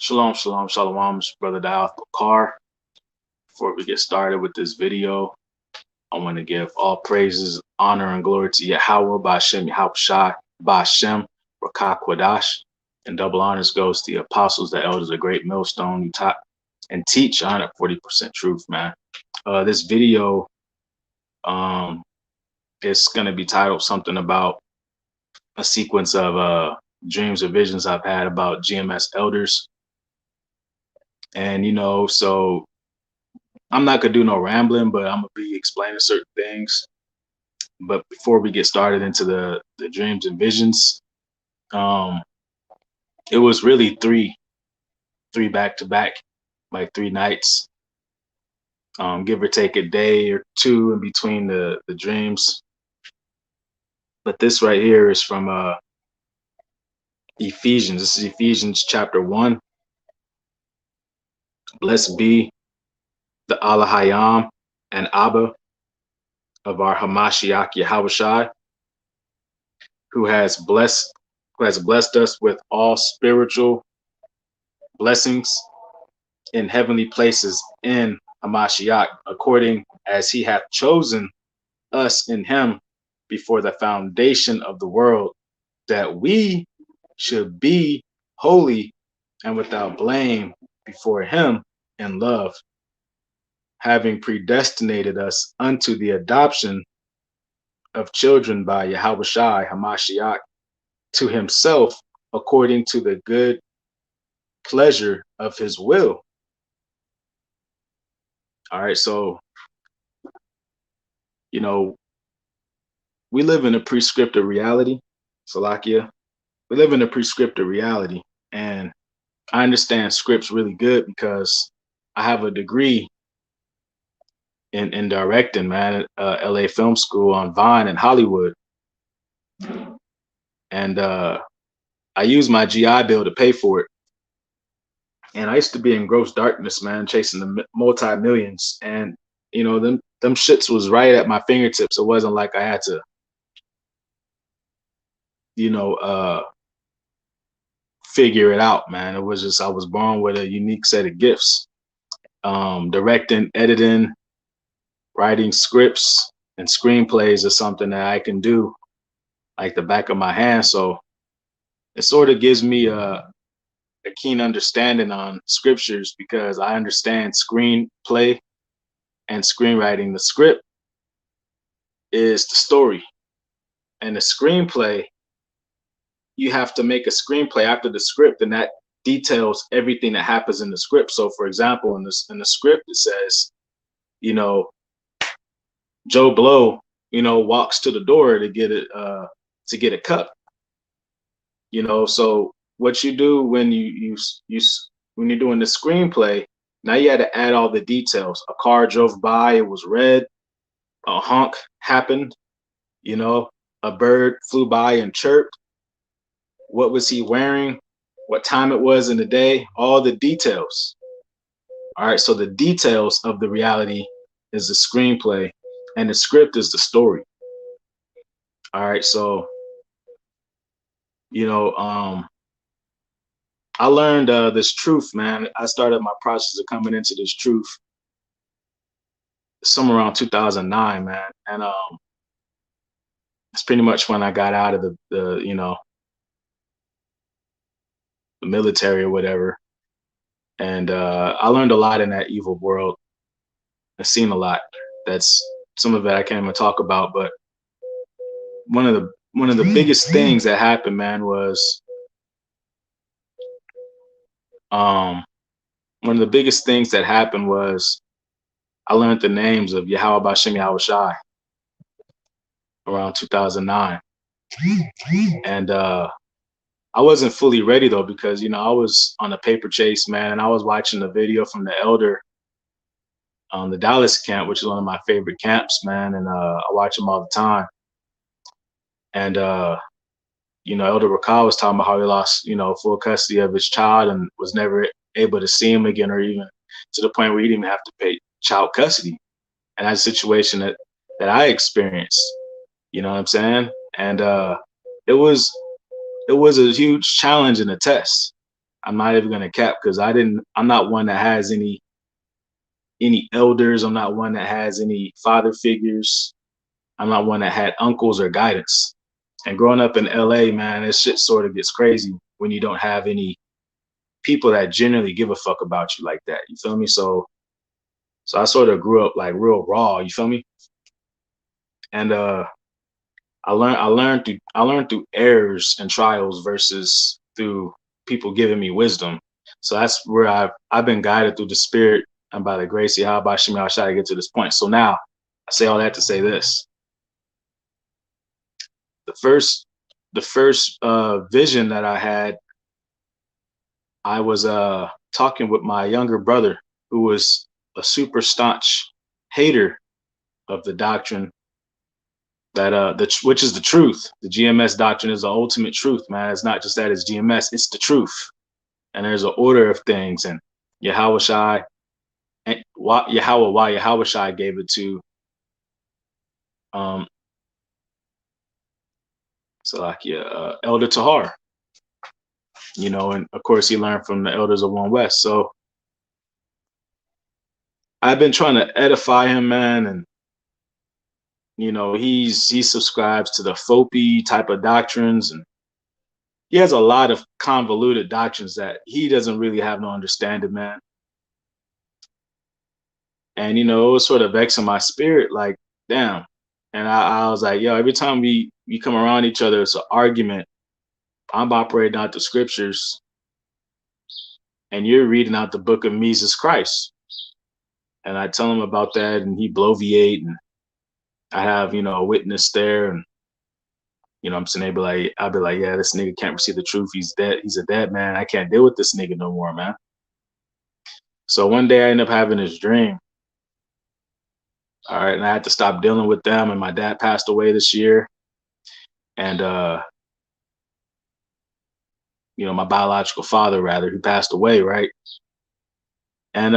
Shalom, shalom, shalom, it's Brother Dial Bakar. Before we get started with this video, I want to give all praises, honor, and glory to Yahweh, Ba'ashem, Yahushai, Ba'ashem, Rakah Kwadash, and double honors goes to the apostles, the elders, the great millstone who taught and teach 140% truth, man. This video is going to be titled something about a sequence of dreams or visions I've had about GMS elders. And, so I'm not going to do no rambling, but I'm going to be explaining certain things. But before we get started into the dreams and visions, it was really three back to back, like 3 nights, give or take a day or two in between the dreams. But this right here is from Ephesians. This is Ephesians chapter 1. Blessed be the Alahayam and Abba of our Hamashiach Yahushai, who has blessed us with all spiritual blessings in heavenly places in Hamashiach, according as he hath chosen us in him before the foundation of the world, that we should be holy and without blame before him in love, having predestinated us unto the adoption of children by Yahushai Hamashiach to himself, according to the good pleasure of his will. All right, so, we live in a prescriptive reality, Salakia. We live in a prescriptive reality, and I understand scripts really good because I have a degree in directing, man, at LA Film School on Vine in Hollywood. And I use my GI Bill to pay for it. And I used to be in gross darkness, man, chasing the multi-millions. And, them shits was right at my fingertips. It wasn't like I had to, figure it out, man. It was just, I was born with a unique set of gifts. Directing, editing, writing scripts and screenplays is something that I can do like the back of my hand. So it sort of gives me a keen understanding on scriptures because I understand screenplay and screenwriting. The script is the story, and the screenplay, you have to make a screenplay after the script, and that details everything that happens in the script. So for example, in the script, it says, Joe Blow, walks to the door to get a cup. So what you do when when you're doing the screenplay, now you had to add all the details. A car drove by, it was red. A honk happened. A bird flew by and chirped. What was he wearing? What time it was in the day? All the details. All right. So the details of the reality is the screenplay, and the script is the story. All right. So, I learned this truth, man. I started my process of coming into this truth somewhere around 2009, man. And it's pretty much when I got out of the military or whatever. And I learned a lot in that evil world. I've seen a lot. That's some of it I can't even talk about, but one of the biggest things that happened, man, was one of the biggest things that happened was I learned the names of Yahweh Ba'ashem Yahushai around 2009. And I wasn't fully ready though, because I was on a paper chase, man, and I was watching the video from the elder on the Dallas camp, which is one of my favorite camps, man, and I watch them all the time. And Elder Rakah was talking about how he lost, full custody of his child and was never able to see him again, or even to the point where he didn't even have to pay child custody. And that's a situation that I experienced, you know what I'm saying? And it was a huge challenge and a test, I'm not even gonna cap because I'm not one that has any elders. I'm not one that has any father figures. I'm not one that had uncles or guidance. And growing up in LA, man, this shit sort of gets crazy when you don't have any people that genuinely give a fuck about you like that. You feel me? So I sort of grew up like real raw, you feel me? And I learned through errors and trials versus through people giving me wisdom. So that's where I've been guided through the spirit and by the grace of Yahweh Shemi Al to get to this point. So now I say all that to say this. The first vision that I had, I was talking with my younger brother who was a super staunch hater of the doctrine that which is the truth. The GMS doctrine is the ultimate truth, man. It's not just that it's GMS, it's the truth. And there's an order of things. And Yahweh Shai and Yahweh Shai gave it to Elder Tahar, and of course he learned from the elders of One West. So I've been trying to edify him, man, and he subscribes to the FOPI type of doctrines, and he has a lot of convoluted doctrines that he doesn't really have no understanding, man. And it was sort of vexing my spirit, like, damn. And I was like, yo, every time we come around each other, it's an argument. I'm operating out the scriptures, and you're reading out the book of Jesus Christ. And I tell him about that, and he bloviate, and I have, a witness there, and I'm saying I'll be like, yeah, this nigga can't receive the truth. He's dead. He's a dead man. I can't deal with this nigga no more, man. So one day I end up having this dream. All right, and I had to stop dealing with them. And my dad passed away this year, and my biological father, rather, who passed away, right? And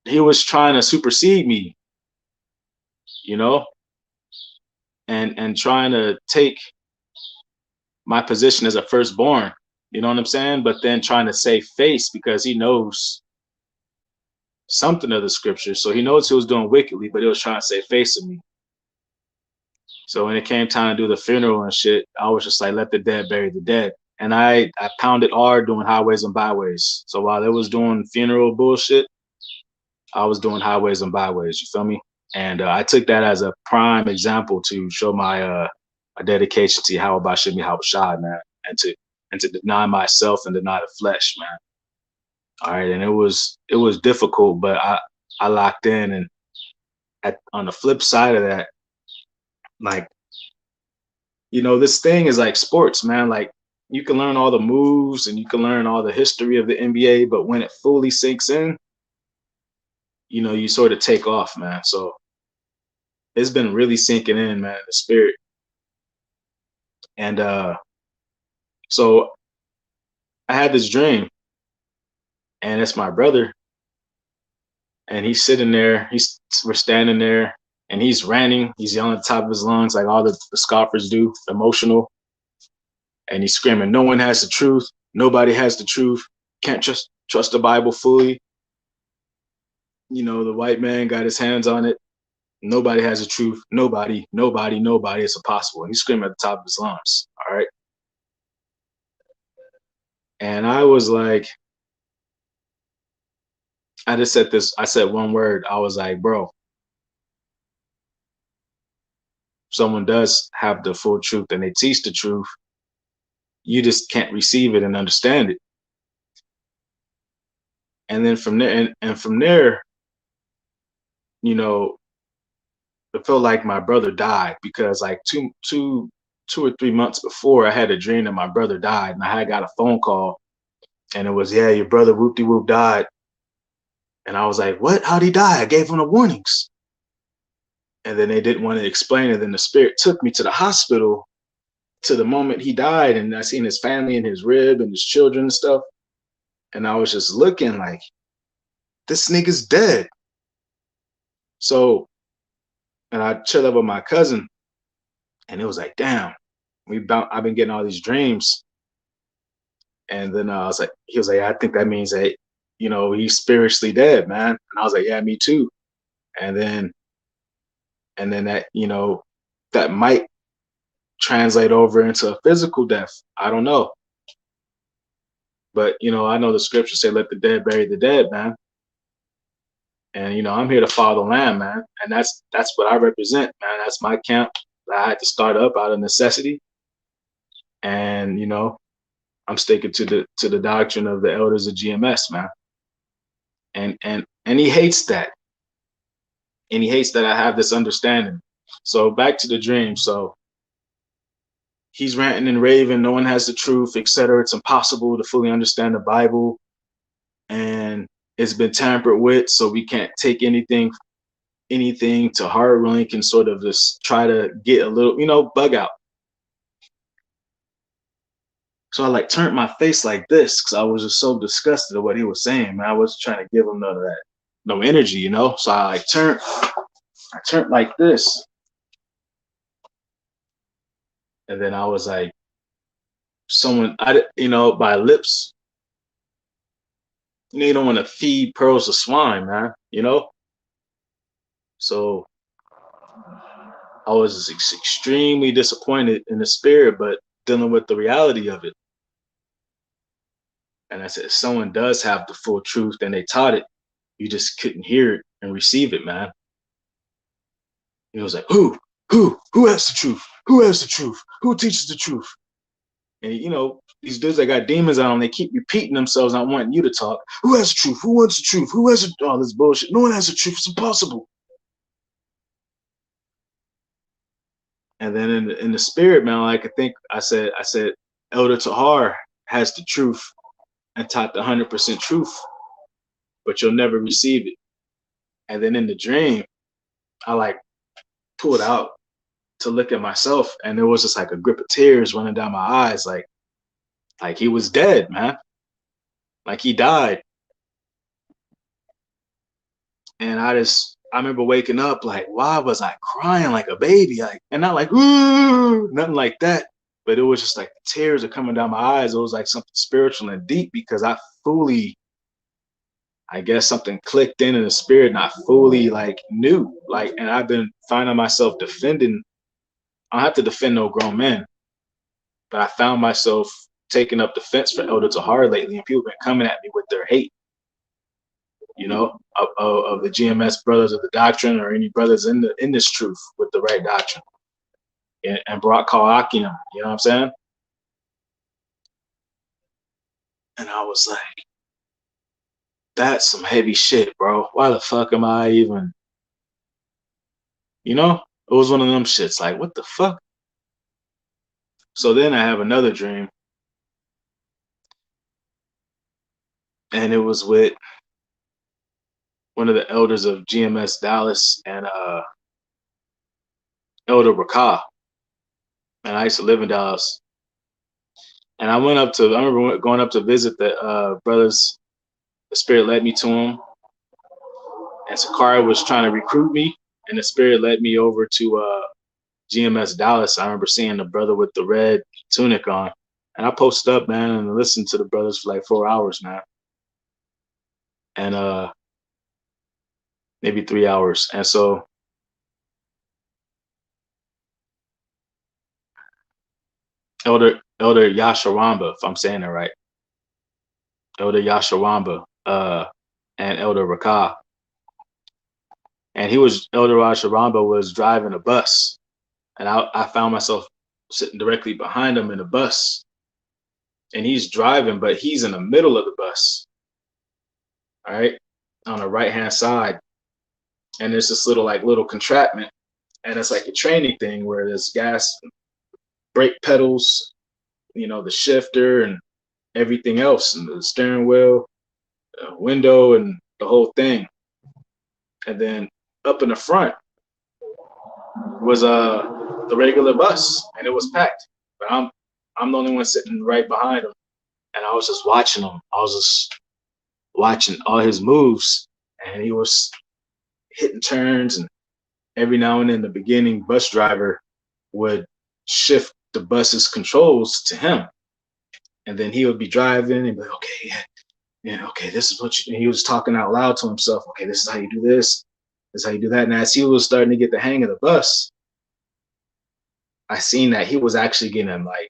he was trying to supersede me, and trying to take my position as a firstborn. You know what I'm saying? But then trying to save face because he knows something of the scripture. So he knows he was doing wickedly, but he was trying to save face of me. So when it came time to do the funeral and shit, I was just like, let the dead bury the dead. And I pounded hard doing highways and byways. So while they was doing funeral bullshit, I was doing highways and byways. You feel me? And I took that as a prime example to show my dedication to how about Shemi Hawashai, man, and to deny myself and deny the flesh, man. All right, and it was difficult, but I locked in. And on the flip side of that, like, this thing is like sports, man. Like, you can learn all the moves and you can learn all the history of the NBA, but when it fully sinks in, you sort of take off, man. So it's been really sinking in, man, the spirit. And so I had this dream, and it's my brother, and he's sitting there. We're standing there, and he's ranting. He's yelling at the top of his lungs, like all the scoffers do, emotional. And he's screaming, "No one has the truth. Nobody has the truth. Can't trust the Bible fully. The white man got his hands on it. Nobody has the truth. Nobody. It's impossible." And he's screaming at the top of his lungs. All right. And I was like, I said one word. I was like, bro, someone does have the full truth and they teach the truth. You just can't receive it and understand it. And then from there, and from there, it felt like my brother died because like two or 3 months before, I had a dream that my brother died, and I had got a phone call, and it was, yeah, your brother whoop-de-whoop died. And I was like, what? How'd he die? I gave him the warnings. And then they didn't want to explain it. Then the spirit took me to the hospital to the moment he died, and I seen his family and his rib and his children and stuff. And I was just looking like, this nigga's dead. So, and I chilled up with my cousin, and it was like, damn, I've been getting all these dreams. And then I was like, he was like, I think that means that, he's spiritually dead, man. And I was like, yeah, me too. And then, that, that might translate over into a physical death. I don't know. But, I know the scriptures say, let the dead bury the dead, man. And, I'm here to follow the Lamb, man. And that's what I represent, man. That's my camp. I had to start up out of necessity. And, I'm sticking to the doctrine of the elders of GMS, man. And he hates that. And he hates that I have this understanding. So back to the dream. So he's ranting and raving, no one has the truth, etc. It's impossible to fully understand the Bible. And it's been tampered with, so we can't take anything to heart. We only can sort of just try to get a little, bug out. So I like turned my face like this because I was just so disgusted at what he was saying, man. I wasn't trying to give him none of that, no energy, So I like turned like this. And then I was like, by lips, you don't want to feed pearls to swine, man, So I was extremely disappointed in the spirit, but dealing with the reality of it. And I said, if someone does have the full truth and they taught it, you just couldn't hear it and receive it, man. He was like, who has the truth? Who has the truth? Who teaches the truth? And, these dudes that got demons on them, they keep repeating themselves, not wanting you to talk. Who has the truth? Who wants the truth? Who has all this bullshit? No one has the truth. It's impossible. And then in the spirit, man, like I said, Elder Tahar has the truth and taught the 100% truth, but you'll never receive it. And then in the dream, I like pulled out to look at myself, and there was just like a grip of tears running down my eyes, like he was dead, man. Like he died. And I remember waking up like, why was I crying like a baby? Like, and not like, ooh, nothing like that. But it was just like the tears are coming down my eyes. It was like something spiritual and deep because I guess something clicked in the spirit and I fully like knew. Like, and I've been finding myself defending. I don't have to defend no grown men, but I found myself taking up defense for Elder Tahar lately, and people have been coming at me with their hate, of the GMS brothers of the doctrine or any brothers in this truth with the right doctrine. And Barak Kalakian, you know what I'm saying? And I was like, that's some heavy shit, bro. Why the fuck am I even, it was one of them shits. Like, what the fuck? So then I have another dream. And it was with one of the elders of GMS Dallas and Elder Rakah. And I used to live in Dallas. And I remember going up to visit the brothers. The spirit led me to them. And Sakari was trying to recruit me. And the spirit led me over to GMS Dallas. I remember seeing the brother with the red tunic on. And I posted up, man, and listened to the brothers for like 4 hours, man. And maybe 3 hours. And so Elder Yasharamba, if I'm saying it right. Elder Yasharamba, and Elder Rakah. And Elder Yasharamba was driving a bus. And I found myself sitting directly behind him in a bus. And he's driving, but he's in the middle of the bus. All right. On the right-hand side. And there's this little contraption. And it's like a training thing where there's gas, brake pedals, the shifter and everything else, and the steering wheel, window, and the whole thing. And then up in the front was the regular bus, and it was packed. But I'm the only one sitting right behind him, and I was just watching him. I was just watching all his moves, and he was hitting turns, and every now and then the beginning bus driver would shift the bus's controls to him. And then he would be driving and be like, okay, yeah, yeah, okay, this is what you, and he was talking out loud to himself. Okay, this is how you do this. This is how you do that. And as he was starting to get the hang of the bus, I seen that he was actually getting like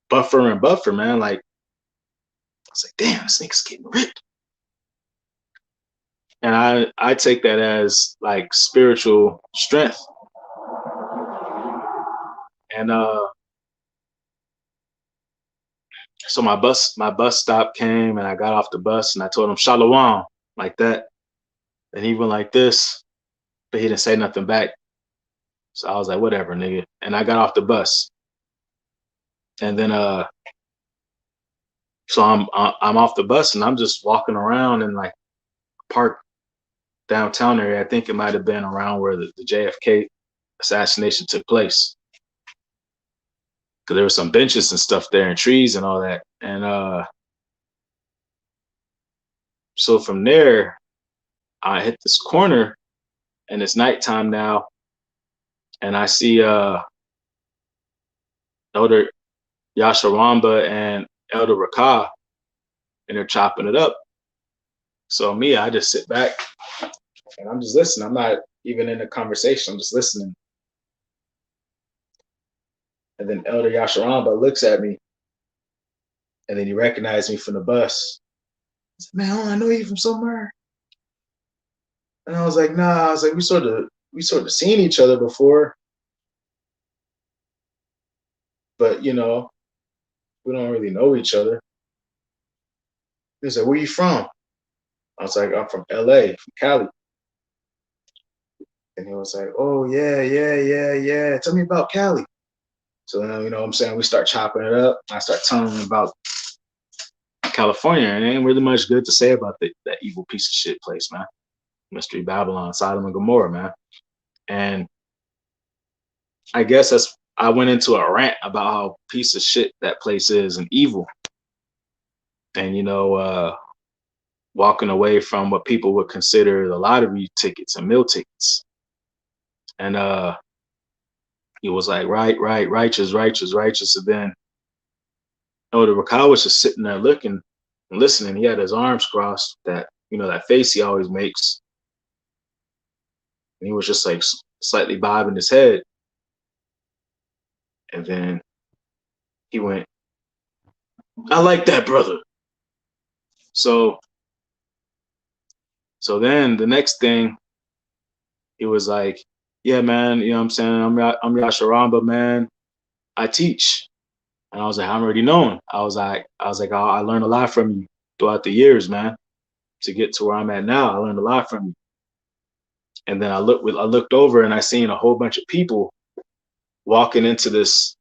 buffer and buffer, man. Like, I was like, damn, this nigga's getting ripped. And I take that as like spiritual strength. And so my bus stop came and I got off the bus and I told him Shalom like that. And he went like this, but he didn't say nothing back. So I was like, whatever, nigga. And I got off the bus. And then so I'm off the bus and I'm just walking around in like park downtown area. I think it might have been around where the JFK assassination took place. Cause there were some benches and stuff there and trees and all that. And so from there, I hit this corner and it's nighttime now. And I see Elder Yasharamba and Elder Rakah, and they're chopping it up. So me, I just sit back and I'm just listening. I'm not even in the conversation. I'm just listening. And then Elder Yasharamba looks at me, and then he recognized me from the bus. He said, man, I know you from somewhere. And I was like, nah. I was like, we sort of seen each other before, but you know, we don't really know each other. He said, where you from? I was like, I'm from LA, from Cali. And he was like, oh, yeah. Tell me about Cali. So then, you know what I'm saying? We start chopping it up. I start telling him about California. And there ain't really much good to say about that evil piece of shit place, man. Mystery Babylon, Sodom and Gomorrah, man. And I guess I went into a rant about how piece of shit that place is and evil. And, you know, walking away from what people would consider the lottery tickets and meal tickets. And he was like, right, righteous. And then Elder Rakah was just sitting there looking and listening. He had his arms crossed, that, you know, that face he always makes. And he was just like slightly bobbing his head. And then he went, I like that, brother. So then the next thing, he was like, yeah, man, you know what I'm saying? I'm Yasharamba, man. I teach. And I was like, I'm already knowing. I was like, I learned a lot from you throughout the years, man. To get to where I'm at now, I learned a lot from you. And then I looked over and I seen a whole bunch of people walking into this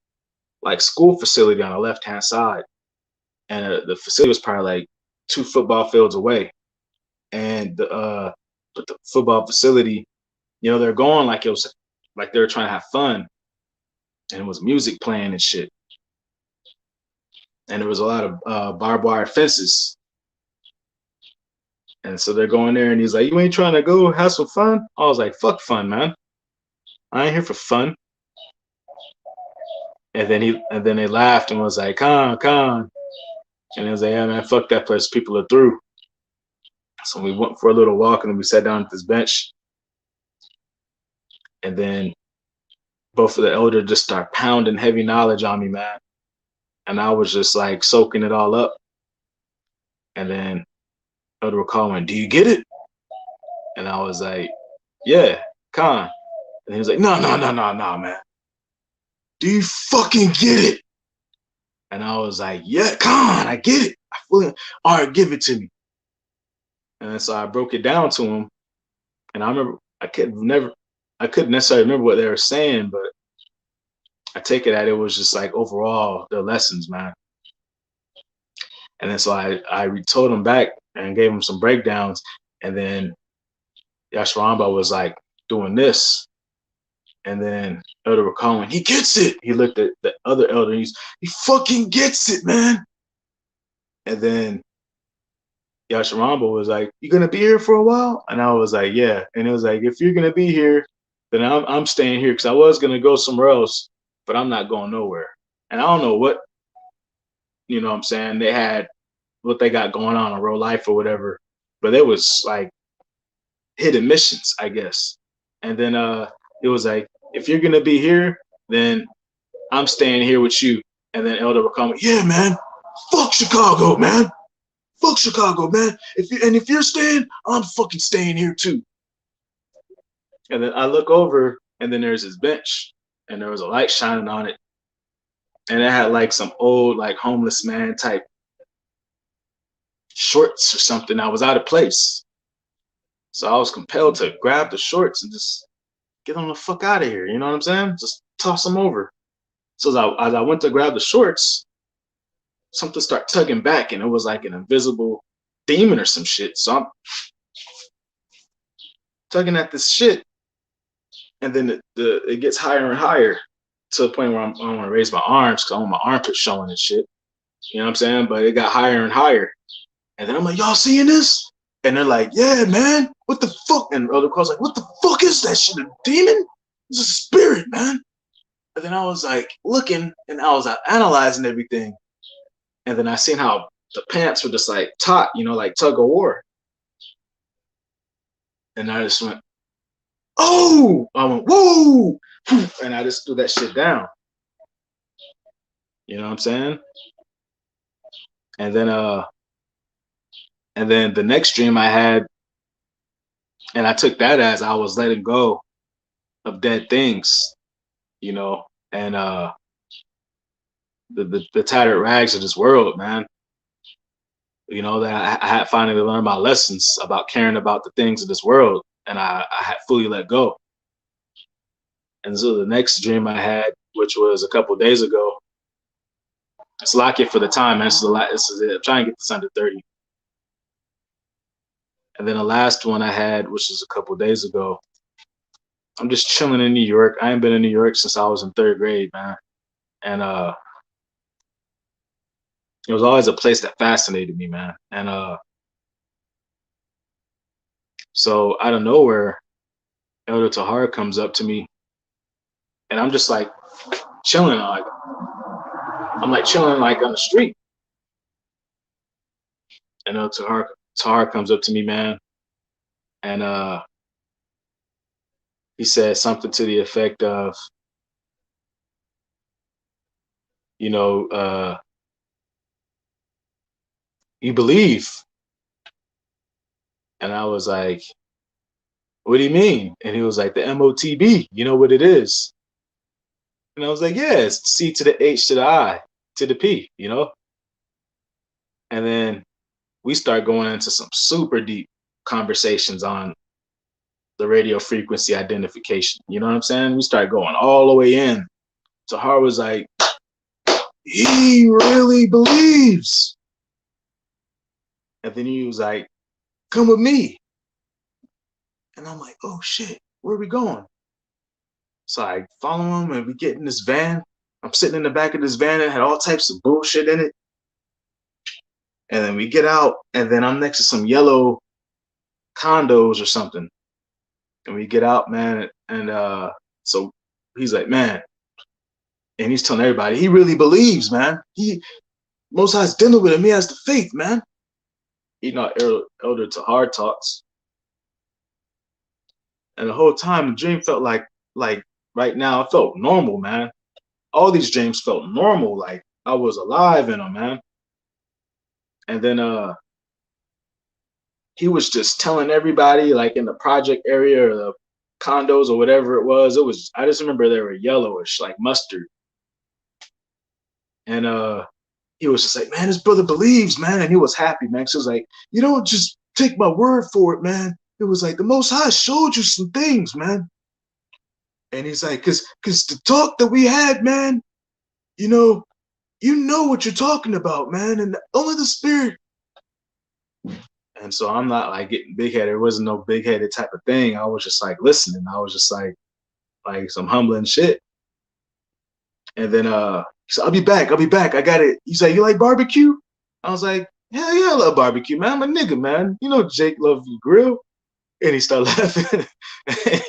like school facility on the left hand side, and the facility was probably like 2 football fields away. And the football facility, you know, they're going like it was like they were trying to have fun, and it was music playing and shit. And there was a lot of barbed wire fences. And so they're going there, and he's like, you ain't trying to go have some fun? I was like, fuck fun, man. I ain't here for fun. And then they laughed and was like, Khan. And he was like, yeah, man, fuck that place. People are through. So we went for a little walk and we sat down at this bench. And then both of the elders just start pounding heavy knowledge on me, man. And I was just like soaking it all up. And then Elder Rakah went, do you get it? And I was like, yeah, Khan. And he was like, no, man. Do you fucking get it? And I was like, yeah, Khan, I get it. All right, give it to me. And so I broke it down to him. And I remember I couldn't necessarily remember what they were saying, but I take it that it was just like overall the lessons, man. And then so I told him back and gave him some breakdowns. And then Yasharamba was like doing this. And then Elder Rakah went, he gets it. He looked at the other elder and he fucking gets it, man. And then Yasharamba was like, you gonna be here for a while? And I was like, yeah. And it was like, if you're gonna be here, then I'm staying here, because I was gonna go somewhere else, but I'm not going nowhere. And I don't know what You know what I'm saying? They had what they got going on in real life or whatever, but it was like hidden missions, I guess. And then it was like, if you're gonna be here, then I'm staying here with you. And then Elder would come, yeah, man, fuck Chicago, man. Fuck Chicago, man. If you're staying, I'm fucking staying here too. And then I look over, and then there's this bench, and there was a light shining on it, and it had like some old, like homeless man type shorts or something. I was out of place, so I was compelled to grab the shorts and just get them the fuck out of here. You know what I'm saying? Just toss them over. So as I went to grab the shorts, something started tugging back, and it was like an invisible demon or some shit. So I'm tugging at this shit, and then it gets higher and higher to the point where I want to raise my arms because I want my armpit showing and shit. You know what I'm saying? But it got higher and higher. And then I'm like, y'all seeing this? And they're like, yeah, man. What the fuck? And other calls like, what the fuck is that shit? A demon? It's a spirit, man. And then I was like looking, and I was analyzing everything. And then I seen how the pants were just like taut, you know, like tug of war. And I just went, oh! I went, whoa! And I just threw that shit down. You know what I'm saying? And then the next dream I had, and I took that as I was letting go of dead things, you know, and the tattered rags of this world, man. You know, that I had finally learned my lessons about caring about the things of this world, and I had fully let go. And so the next dream I had, which was a couple of days ago, let's lock it for the time, man. This is it. I'm trying to get this under 30. And then the last one I had, which was a couple of days ago, I'm just chilling in New York. I ain't been in New York since I was in 3rd grade, man. And it was always a place that fascinated me, man. And so out of nowhere, Elder Tahar comes up to me, and I'm just like chilling, like I'm like chilling like on the street. And Elder Tahar comes up to me, man, and he said something to the effect of, you know, you believe. And I was like, what do you mean? And he was like, the MOTB, you know what it is? And I was like, yeah, it's C to the H to the I to the P, you know? And then we start going into some super deep conversations on the radio frequency identification. You know what I'm saying? We start going all the way in. Tahar was like, he really believes. And then he was like, come with me. And I'm like, oh shit, where are we going? So I follow him, and we get in this van. I'm sitting in the back of this van that had all types of bullshit in it. And then we get out, and then I'm next to some yellow condos or something. And we get out, man, and so he's like, man, and he's telling everybody, he really believes, man. Most High's dealing with him. He has the faith, man. You know, Elder Tahar talks. And the whole time, the dream felt like right now, it felt normal, man. All these dreams felt normal, like I was alive in them, man. And then he was just telling everybody, like in the project area or the condos or whatever it was. I just remember they were yellowish, like mustard. And he was just like, man, his brother believes, man. And he was happy, man. So he was like, you don't just take my word for it, man. It was like the Most High showed you some things, man. And he's like, cause the talk that we had, man, you know what you're talking about, man. And only the spirit. And so I'm not like getting big headed. It wasn't no big headed type of thing. I was just like listening. I was just like some humbling shit. And then he said, I'll be back. I got it. He's like, you like barbecue? I was like, hell yeah, I love barbecue, man. I'm a nigga, man. You know Jake loves the grill. And he started laughing.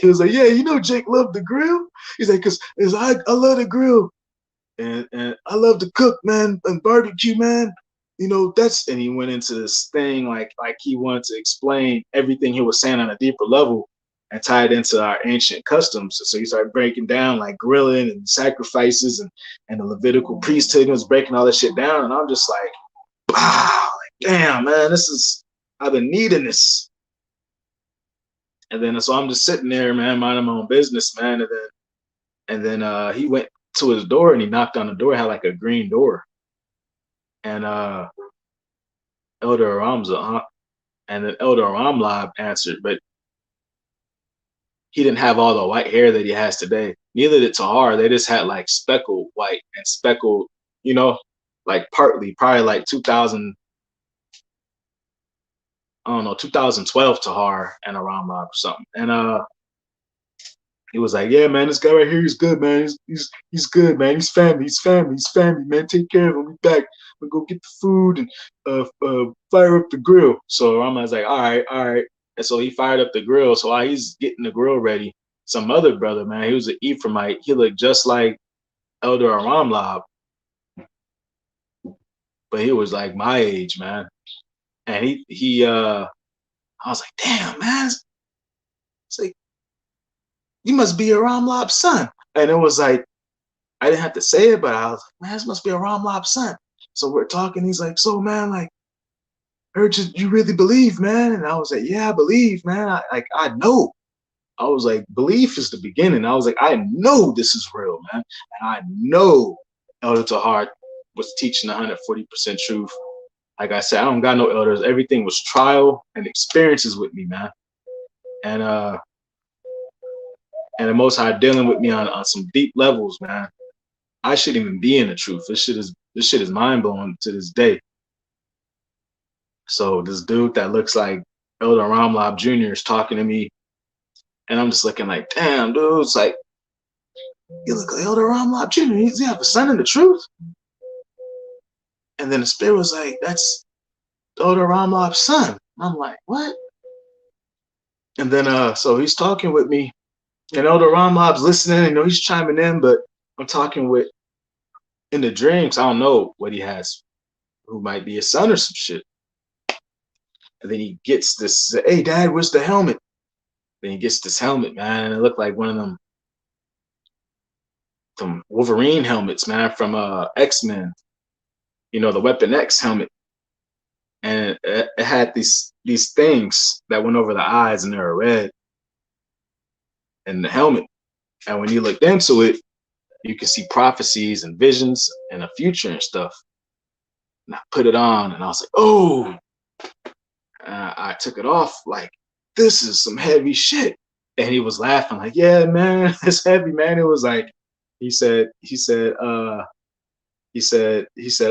He was like, yeah, you know Jake loved the grill? He's like, cause I love the grill. and I love to cook, man, and barbecue, man. You know, that's, and he went into this thing like he wanted to explain everything he was saying on a deeper level and tie it into our ancient customs. So he started breaking down like grilling and sacrifices and the Levitical priesthood. He was breaking all that shit down, and I'm just like, wow, like, damn, man, this is, I've been needing this. And then so I'm just sitting there, man, minding my own business, man. And then he went to his door and he knocked on the door. It had like a green door. And Elder Aramza, and then Elder Aramlab answered, but he didn't have all the white hair that he has today. Neither did Tahar. They just had like speckled white and speckled, you know, like partly, probably like 2000, I don't know, 2012 Tahar and Aramlab or something. And he was like, yeah, man, this guy right here, he's good, man. He's good, man. He's family, man. Take care of him. Be back. We'll go get the food and fire up the grill. So Rama's like, all right. And so he fired up the grill. So while he's getting the grill ready, some other brother, man, he was an Ephraimite. He looked just like Elder Aramlab, but he was like my age, man. And I was like, damn, man. It's like, you must be Aramlab's son. And it was like, I didn't have to say it, but I was like, man, this must be Aramlab's son. So we're talking. He's like, so, man, like, heard you really believe, man? And I was like, yeah, I believe, man. I know. I was like, belief is the beginning. I was like, I know this is real, man. And I know Elder Tahar was teaching 140% truth. Like I said, I don't got no elders. Everything was trial and experiences with me, man. And the Most High dealing with me on some deep levels, man. I shouldn't even be in the truth. This shit is mind blowing to this day. So this dude that looks like Elder Ramlab Jr. is talking to me, and I'm just looking like, damn, dude. It's like, you look like Elder Ramlab Jr. Does he have a son in the truth? And then the spirit was like, that's Elder Ramlab's son. I'm like, what? And then so he's talking with me, and Elder Ramlab's listening. You know, he's chiming in, but I'm talking with, in the dreams, I don't know what he has, who might be his son or some shit. And then he gets this, hey, Dad, where's the helmet? Then he gets this helmet, man, and it looked like one of them Wolverine helmets, man, from X-Men. You know, the Weapon X helmet. And it had these things that went over the eyes, and they were red. And the helmet. And when you looked into it, you could see prophecies and visions and the future and stuff. And I put it on, and I was like, oh. I took it off like, this is some heavy shit. And he was laughing like, yeah, man, it's heavy, man. It was like, he said,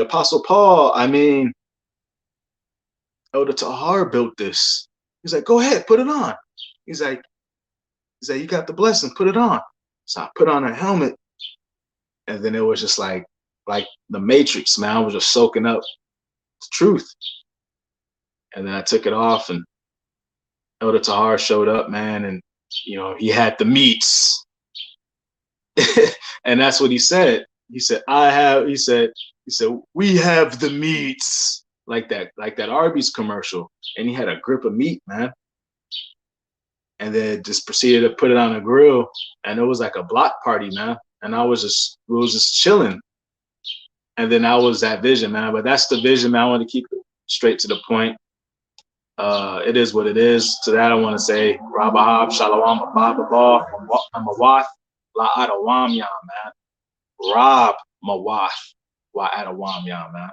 Apostle Paul, I mean, Elder Tahar built this. He's like, go ahead, put it on. He's like, you got the blessing, put it on. So I put on a helmet, and then it was just like the Matrix, man. I was just soaking up the truth. And then I took it off, and Elder Tahar showed up, man, and you know, he had the meats. And that's what he said. He said, we have the meats. Like that Arby's commercial. And he had a grip of meat, man. And then just proceeded to put it on a grill. And it was like a block party, man. And we was just chilling. And then that was that vision, man. But that's the vision, man. I want to keep it straight to the point. It is what it is. To that, I want to say, Rabahab, Shalom, Ababah, Mawath, La Adawam Yam, man. Rob Mawath, Wa Adawam Yam, man.